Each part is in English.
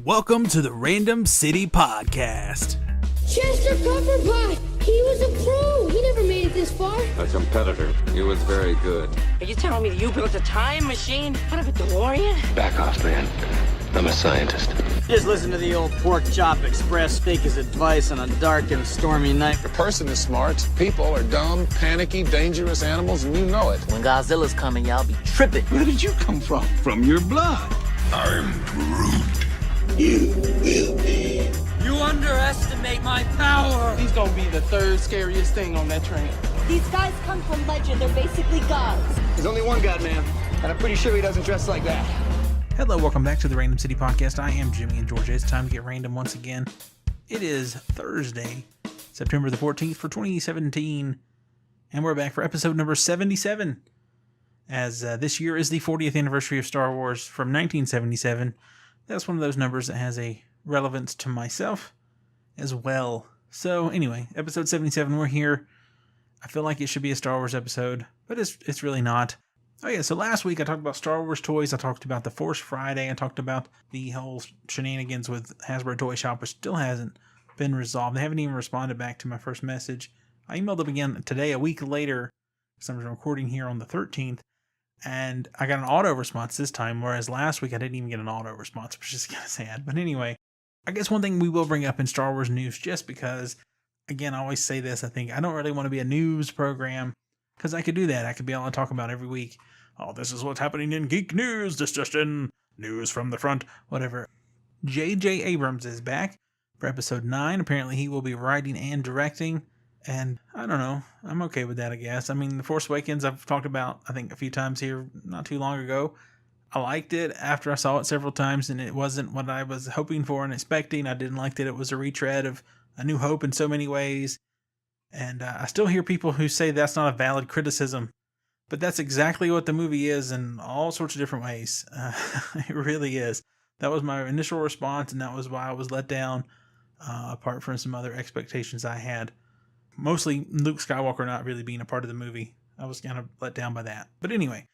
Welcome to the Random City Podcast. Chester Pepperpot! He was a pro! He never made it this far. A competitor. He was very good. Are you telling me that you built a time machine out of a DeLorean? Back off, man. I'm a scientist. Just listen to the old Pork Chop Express take his advice on a dark and stormy night. A person is smart, people are dumb, panicky, dangerous animals, and you know it. When Godzilla's coming, y'all be tripping. Where did you come from? From your blood. I'm Groot. You will be. You underestimate my power. He's gonna be the third scariest thing on that train. These guys come from legend. They're basically gods. There's only one god, man, and I'm pretty sure he doesn't dress like that. Hello, welcome back to the Random City Podcast. I am Jimmy and Georgia. It's time to get random once again. It is Thursday, September the 14th for 2017, and we're back for episode number 77. As this year is the 40th anniversary of Star Wars from 1977. That's one of those numbers that has a relevance to myself as well. So anyway, episode 77, we're here. I feel like it should be a Star Wars episode, but it's really not. Oh yeah, so last week I talked about Star Wars toys. I talked about the Force Friday. I talked about the whole shenanigans with Hasbro Toy Shop, which still hasn't been resolved. They haven't even responded back to my first message. I emailed them again today, a week later, because I'm recording here on the 13th, and I got an auto response this time, whereas last week I didn't even get an auto response, which is kind of sad. But anyway, I guess one thing we will bring up in Star Wars news, just because, again, I always say this, I think I don't really want to be a news program, because I could do that. I could be able to talk about every week. Oh, this is what's happening in geek news. This just in. News from the front. Whatever. JJ Abrams is back for episode 9. Apparently he will be writing and directing. And I don't know. I'm okay with that, I guess. I mean, The Force Awakens I've talked about, I think, a few times here not too long ago. I liked it after I saw it several times, and it wasn't what I was hoping for and expecting. I didn't like that it was a retread of A New Hope in so many ways. And I still hear people who say that's not a valid criticism. But that's exactly what the movie is in all sorts of different ways. It really is. That was my initial response, and that was why I was let down, apart from some other expectations I had. Mostly Luke Skywalker not really being a part of the movie. I was kind of let down by that. But anyway,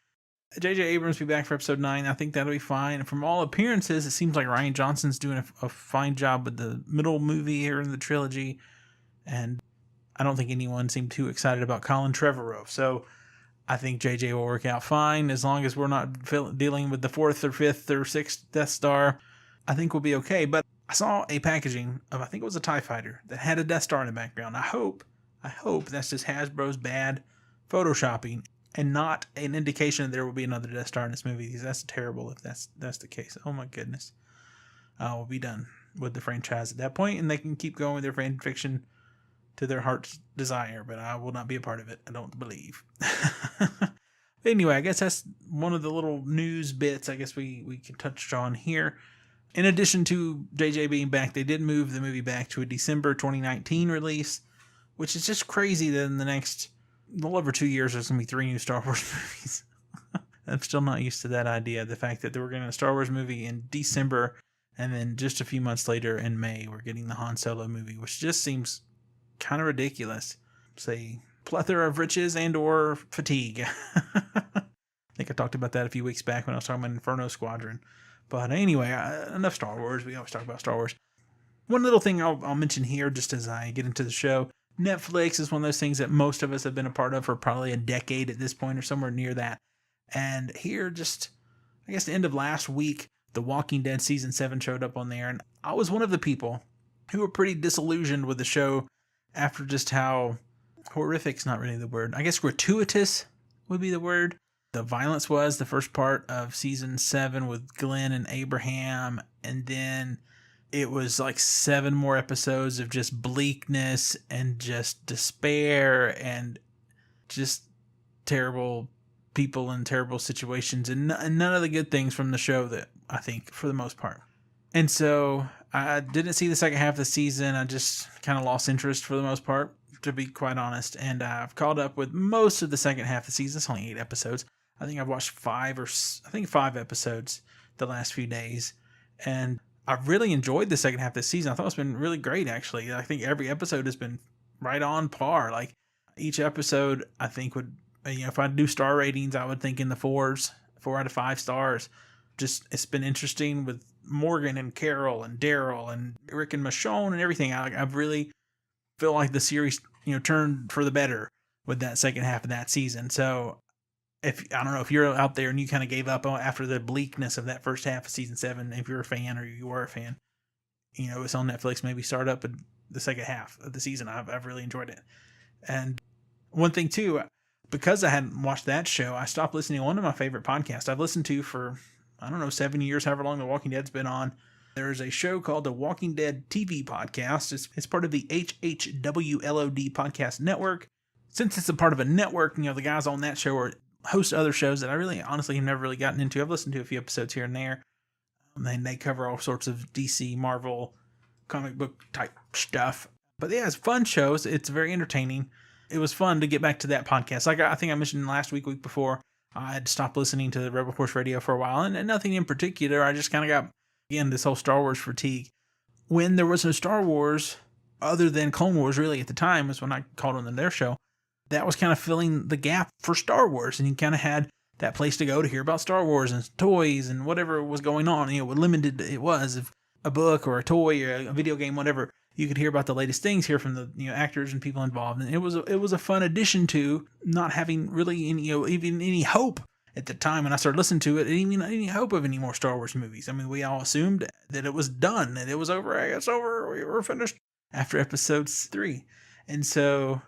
JJ Abrams will be back for episode 9. I think that'll be fine. And from all appearances, it seems like Rian Johnson's doing a fine job with the middle movie here in the trilogy. And I don't think anyone seemed too excited about Colin Trevorrow. So I think JJ will work out fine as long as we're not dealing with the 4th or 5th or 6th Death Star. I think we'll be okay. But I saw a packaging of, I think it was a TIE Fighter that had a Death Star in the background. I hope that's just Hasbro's bad photoshopping and not an indication that there will be another Death Star in this movie, because that's terrible if that's the case. Oh my goodness. We'll be done with the franchise at that point, and they can keep going with their fan fiction to their heart's desire, but I will not be a part of it, I don't believe. Anyway, I guess that's one of the little news bits I guess we can touch on here. In addition to JJ being back, they did move the movie back to a December 2019 release, which is just crazy that in the next little over 2 years there's going to be 3 new Star Wars movies. I'm still not used to that idea, the fact that they were getting a Star Wars movie in December, and then just a few months later in May we're getting the Han Solo movie, which just seems kind of ridiculous. Say plethora of riches and or fatigue. I think I talked about that a few weeks back when I was talking about Inferno Squadron. But anyway, enough Star Wars. We always talk about Star Wars. One little thing I'll mention here just as I get into the show. Netflix is one of those things that most of us have been a part of for probably a decade at this point or somewhere near that. And here just, I guess the end of last week, The Walking Dead Season 7 showed up on there. And I was one of the people who were pretty disillusioned with the show after just how horrific's not really the word. I guess gratuitous would be the word. The violence was the first part of season 7 with Glenn and Abraham. And then it was like 7 more episodes of just bleakness and just despair and just terrible people in terrible situations and none of the good things from the show, that I think for the most part. And so I didn't see the second half of the season. I just kind of lost interest for the most part, to be quite honest. And I've caught up with most of the second half of the season. It's only 8 episodes. I think I've watched 5 episodes the last few days. And I really enjoyed the second half of the season. I thought it's been really great, actually. I think every episode has been right on par. Like each episode, I think would, if I do star ratings, I would think in the 4s, 4 out of 5 stars. Just, it's been interesting with Morgan and Carol and Daryl and Rick and Michonne and everything. I really feel like the series, turned for the better with that second half of that season. So I don't know if you're out there and you kind of gave up after the bleakness of that first half of season 7, if you're a fan or you were a fan, it's on Netflix, maybe start up in the second half of the season. I've really enjoyed it. And one thing too, because I hadn't watched that show, I stopped listening to one of my favorite podcasts I've listened to for, 7 years, however long The Walking Dead's been on. There's a show called The Walking Dead TV Podcast. It's part of the HHWLOD Podcast Network. Since it's a part of a network, the guys on that show host other shows that I really, honestly, have never really gotten into. I've listened to a few episodes here and there. And they cover all sorts of DC, Marvel, comic book type stuff. But yeah, it's fun shows. It's very entertaining. It was fun to get back to that podcast. Like I think I mentioned last week before, I had stopped listening to the Rebel Force Radio for a while, and nothing in particular. I just kind of got, again, this whole Star Wars fatigue. When there was no Star Wars, other than Clone Wars, really, at the time, was when I called on their show. That was kind of filling the gap for Star Wars, and you kind of had that place to go to hear about Star Wars and toys and whatever was going on. What limited it was, if a book or a toy or a video game, whatever, you could hear about the latest things, hear from the actors and people involved, and it was a fun addition to not having really any even any hope at the time when I started listening to it. Even any hope of any more Star Wars movies. I mean, we all assumed that it was done, that it was over. It's over. We were finished after episode 3, and so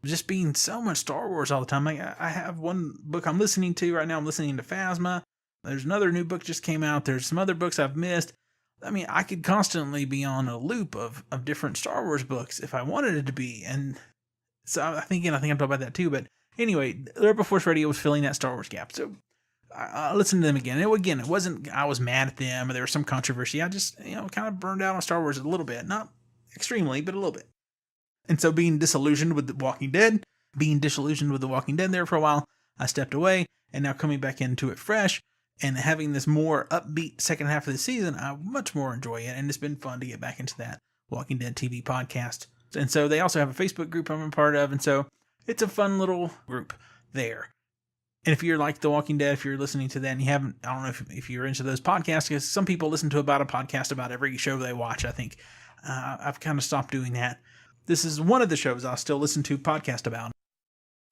just being so much Star Wars all the time. Like I have one book I'm listening to right now. I'm listening to Phasma. There's another new book just came out. There's some other books I've missed. I mean, I could constantly be on a loop of different Star Wars books if I wanted it to be. And so I think I'm talking about that too. But anyway, Rebel Force Radio was filling that Star Wars gap. So I listened to them again. It wasn't, I was mad at them or there was some controversy. I just, kind of burned out on Star Wars a little bit. Not extremely, but a little bit. And so being disillusioned with The Walking Dead there for a while, I stepped away, and now coming back into it fresh and having this more upbeat second half of the season, I much more enjoy it. And it's been fun to get back into that Walking Dead TV podcast. And so they also have a Facebook group I'm a part of. And so it's a fun little group there. And if you're like The Walking Dead, if you're listening to that and you haven't, I don't know if you're into those podcasts, because some people listen to about a podcast about every show they watch, I think. I've kind of stopped doing that. This is one of the shows I'll still listen to podcast about.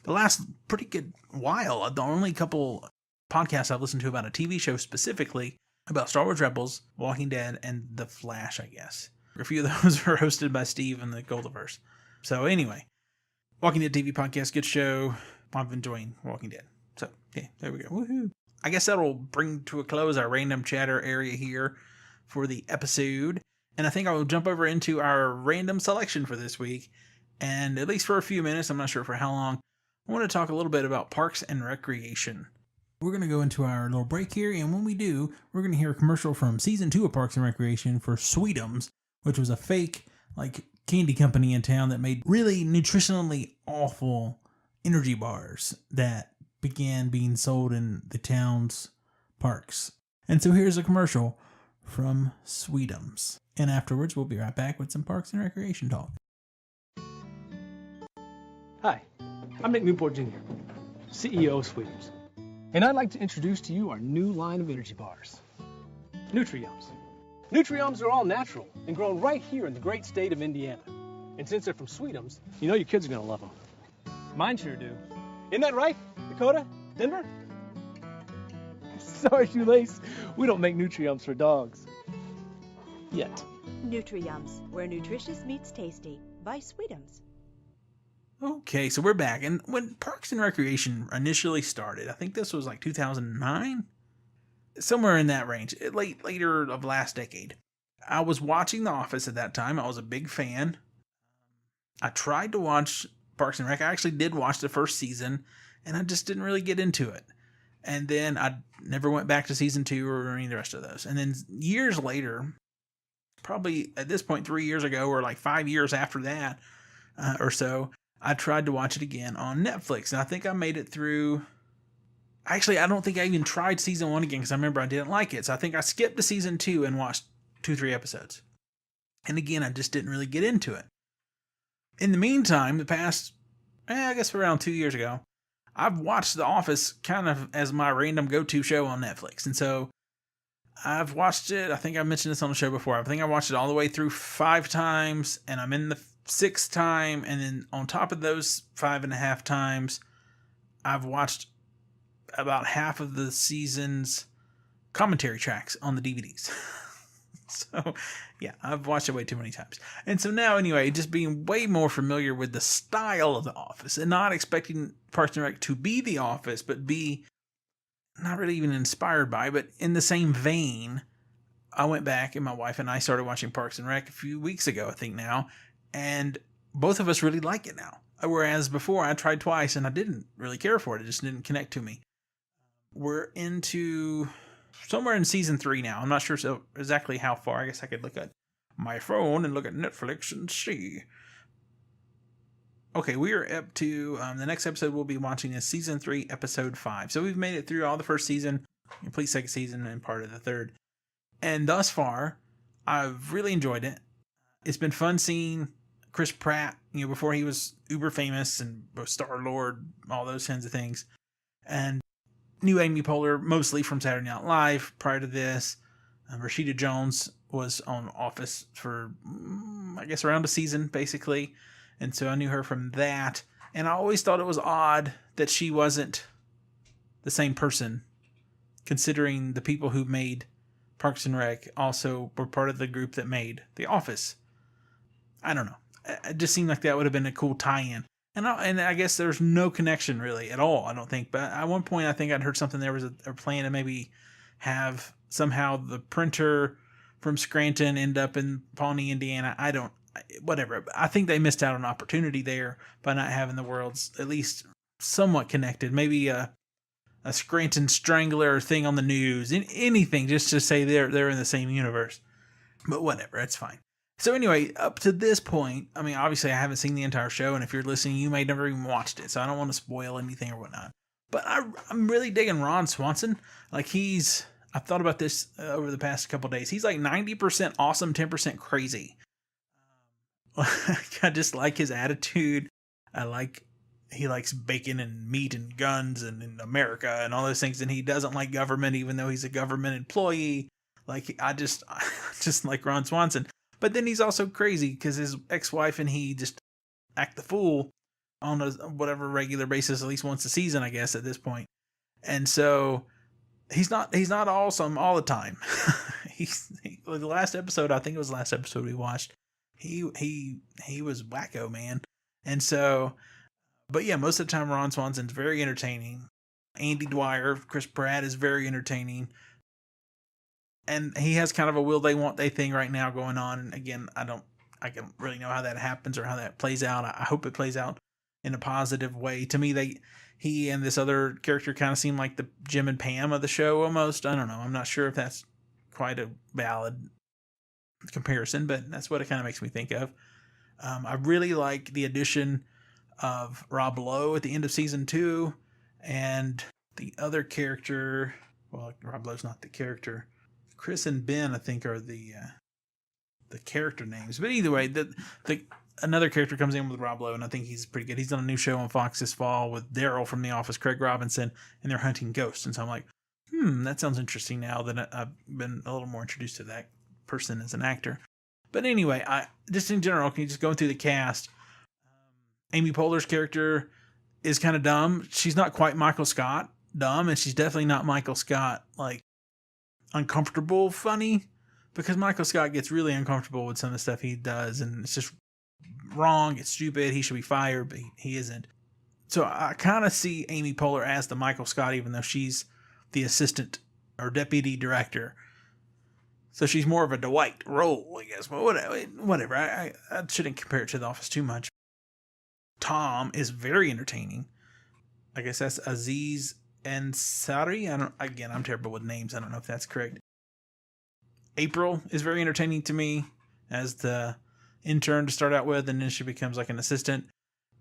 The last pretty good while, the only couple podcasts I've listened to about a TV show specifically about Star Wars Rebels, Walking Dead, and The Flash, I guess. A few of those are hosted by Steve in the Goldiverse. So anyway, Walking Dead TV podcast, good show. I'm enjoying Walking Dead. So yeah, there we go. Woohoo! I guess that'll bring to a close our random chatter area here for the episode. And I think I will jump over into our random selection for this week. And at least for a few minutes, I'm not sure for how long, I want to talk a little bit about parks and recreation. We're going to go into our little break here. And when we do, we're going to hear a commercial from season 2 of Parks and Recreation for Sweetums, which was a fake candy company in town that made really nutritionally awful energy bars that began being sold in the town's parks. And so here's a commercial from Sweetums. And afterwards, we'll be right back with some Parks and Recreation talk. Hi, I'm Nick Newport Jr., CEO of Sweetums. And I'd like to introduce to you our new line of energy bars, Nutri-Yums. Nutri-Yums are all natural and grown right here in the great state of Indiana. And since they're from Sweetums, you know your kids are going to love them. Mine sure do. Isn't that right, Dakota? Denver? Sorry, Shoelace. We don't make Nutri-Yums for dogs. Yet. Nutri-Yums, where nutritious meets tasty, by Sweetums. Okay, so we're back. And when Parks and Recreation initially started, I think this was like 2009? Somewhere in that range, later of last decade. I was watching The Office at that time. I was a big fan. I tried to watch Parks and Rec. I actually did watch the first season, and I just didn't really get into it. And then I never went back to season 2 or any of the rest of those. And then years later, probably at this point 3 years ago or like 5 years after that or so, I tried to watch it again on Netflix. And I think I made it through. Actually, I don't think I even tried season 1 again because I remember I didn't like it. So I think I skipped to season 2 and watched 2-3 episodes. And again, I just didn't really get into it. In the meantime, the past, I guess around 2 years ago, I've watched The Office kind of as my random go-to show on Netflix. And so I've watched it. I think I mentioned this on the show before. I think I watched it all the way through 5 times, and I'm in the 6th time. And then on top of those 5.5 times, I've watched about half of the season's commentary tracks on the DVDs. So, yeah, I've watched it way too many times. And so now, anyway, just being way more familiar with the style of The Office and not expecting Parks and Rec to be The Office, but be not really even inspired by, but in the same vein, I went back and my wife and I started watching Parks and Rec a few weeks ago, I think now, and both of us really like it now. Whereas before I tried twice and I didn't really care for it. It just didn't connect to me. We're into somewhere in season 3 now. I'm not sure exactly how far. I guess I could look at my phone and look at Netflix and see. Okay, we are up to the next episode we'll be watching is season 3, episode 5. So we've made it through all the first season, complete second season, and part of the third. And thus far, I've really enjoyed it. It's been fun seeing Chris Pratt, before he was uber famous and Star-Lord, all those kinds of things. And new Amy Poehler, mostly from Saturday Night Live prior to this. Rashida Jones was on Office for, I guess, around a season, basically. And so I knew her from that. And I always thought it was odd that she wasn't the same person, considering the people who made Parks and Rec also were part of the group that made The Office. I don't know. It just seemed like that would have been a cool tie-in. And I guess there's no connection really at all, I don't think. But at one point, I think I'd heard something there was a plan to maybe have somehow the printer from Scranton end up in Pawnee, Indiana. Whatever. I think they missed out on an opportunity there by not having the worlds at least somewhat connected. Maybe a Scranton Strangler thing on the news. Anything just to say they're in the same universe. But whatever, it's fine. So anyway, up to this point, I mean, obviously I haven't seen the entire show, and if you're listening, you may never even watched it, so I don't want to spoil anything or whatnot. But I'm really digging Ron Swanson. Like I've thought about this over the past couple days. He's like 90% awesome, 10% crazy. I just like his attitude. He likes bacon and meat and guns and in America and all those things, and he doesn't like government, even though he's a government employee. I just like Ron Swanson. But then he's also crazy because his ex-wife and he just act the fool on a whatever regular basis, at least once a season, I guess, at this point. And so he's not awesome all the time. The last episode, I think it was the last episode we watched, he was wacko, man. And so, but yeah, most of the time Ron Swanson's very entertaining. Andy Dwyer, Chris Pratt, is very entertaining. And he has kind of a will they, won't they thing right now going on. And again, I don't really know how that happens or how that plays out. I hope it plays out in a positive way. To me, he and this other character kind of seem like the Jim and Pam of the show almost. I don't know. I'm not sure if that's quite a valid comparison, but that's what it kind of makes me think of. I really like the addition of Rob Lowe at the end of season 2, and the other character. Well, Rob Lowe's not the character. Chris and Ben, I think, are the character names. But either way, another character comes in with Rob Lowe, and I think he's pretty good. He's done a new show on Fox this fall with Daryl from The Office, Craig Robinson, and they're hunting ghosts. And so I'm like, that sounds interesting now that I've been a little more introduced to that person as an actor. But anyway, just in general, can you just go through the cast? Amy Poehler's character is kind of dumb. She's not quite Michael Scott dumb, and she's definitely not Michael Scott, like, uncomfortable funny, because Michael Scott gets really uncomfortable with some of the stuff he does, and it's just wrong, it's stupid, he should be fired, but he isn't. So I kind of see Amy Poehler as the Michael Scott, even though she's the assistant or deputy director. So she's more of a Dwight role, I guess. But whatever. I shouldn't compare it to The Office too much. Tom is very entertaining. I guess that's Aziz Ansari. I'm terrible with names. I don't know if that's correct. April is very entertaining to me as the intern to start out with, and then she becomes like an assistant.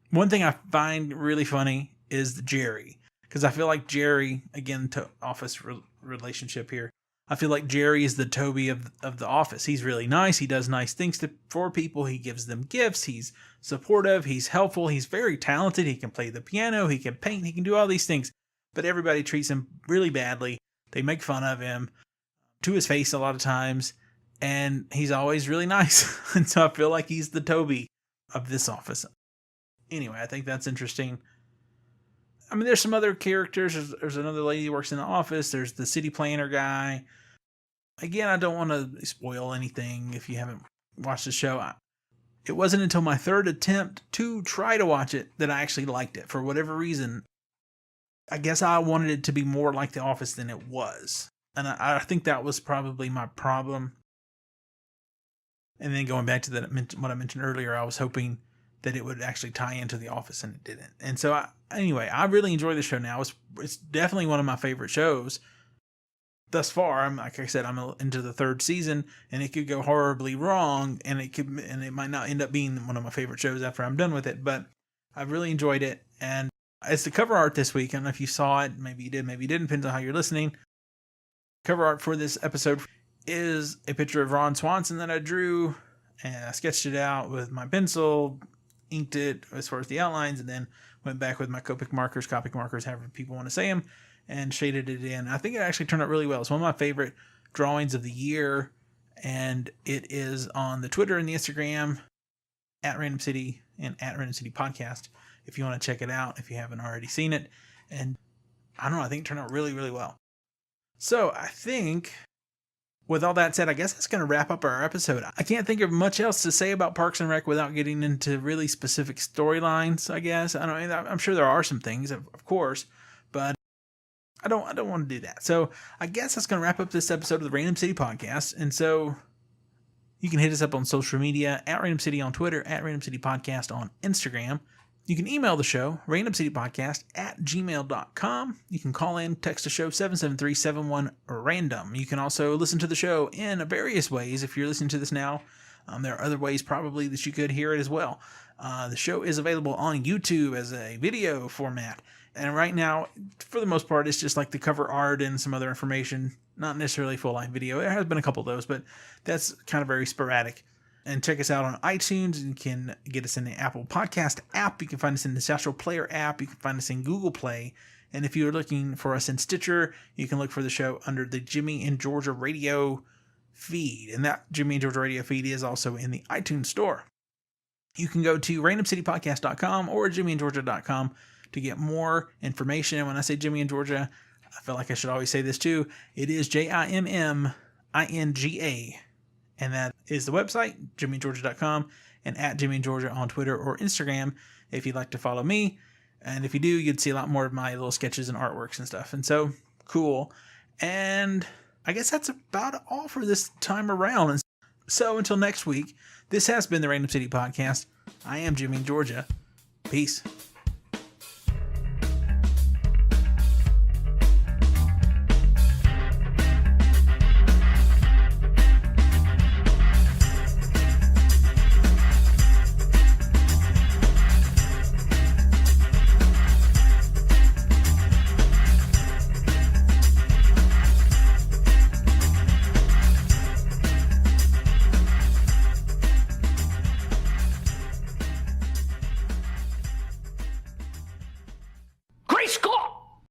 One thing I find really funny is Jerry, because I feel like Jerry, again, to Office relationship here, I feel like Jerry is the Toby of The Office. He's really nice. He does nice things for people. He gives them gifts. He's supportive. He's helpful. He's very talented. He can play the piano. He can paint. He can do all these things. But everybody treats him really badly. They make fun of him. to his face a lot of times, and he's always really nice. And so I feel like he's the Toby of this office. Anyway, I think that's interesting. I mean, there's some other characters. There's another lady who works in the office. There's the city planner guy. Again, I don't want to spoil anything if you haven't watched the show. It wasn't until my third attempt to try to watch it that I actually liked it. For whatever reason, I guess I wanted it to be more like The Office than it was. And I think that was probably my problem. And then going back to what I mentioned earlier, I was hoping that it would actually tie into The Office, and it didn't. And so, anyway, I really enjoy the show now. It's definitely one of my favorite shows thus far. Like I said, I'm into the third season, and it could go horribly wrong, and it might not end up being one of my favorite shows after I'm done with it. But I've really enjoyed it, and it's the cover art this week. I don't know if you saw it. Maybe you did. Maybe you didn't. Depends on how you're listening. Cover art for this episode is a picture of Ron Swanson that I drew, and I sketched it out with my pencil, inked it as far as the outlines, and then went back with my Copic markers, however people want to say them, and shaded it in. I think it actually turned out really well. It's one of my favorite drawings of the year, and it is on the Twitter and the Instagram at Random City and at Random City Podcast if you want to check it out if you haven't already seen it. And I don't know, I think it turned out really, really well. So I think with all that said, I guess that's going to wrap up our episode. I can't think of much else to say about Parks and Rec without getting into really specific storylines, I guess. I'm sure there are some things, of course, but I don't want to do that. So I guess that's going to wrap up this episode of the Random City Podcast. And so you can hit us up on social media at Random City on Twitter, at Random City Podcast on Instagram. You can email the show, randomcitypodcast@gmail.com. You can call in, text the show, 773-71-RANDOM. You can also listen to the show in various ways. If you're listening to this now, there are other ways probably that you could hear it as well. The show is available on YouTube as a video format. And right now, for the most part, it's just like the cover art and some other information, not necessarily full-length video. There has been a couple of those, but that's kind of very sporadic. And check us out on iTunes. You can get us in the Apple Podcast app. You can find us in the Satchel Player app. You can find us in Google Play. And if you're looking for us in Stitcher, you can look for the show under the Jimmy and Georgia Radio feed. And that Jimmy and Georgia Radio feed is also in the iTunes store. You can go to randomcitypodcast.com or jimmyandgeorgia.com to get more information. And when I say Jimmy and Georgia, I feel like I should always say this too. It is JIMMINGA. And that is the website, jimmyandgeorgia.com, and at Jimmy and Georgia on Twitter or Instagram if you'd like to follow me. And if you do, you'd see a lot more of my little sketches and artworks and stuff. And so, cool. And I guess that's about all for this time around. And so, until next week, this has been the Random City Podcast. I am Jimmy and Georgia. Peace.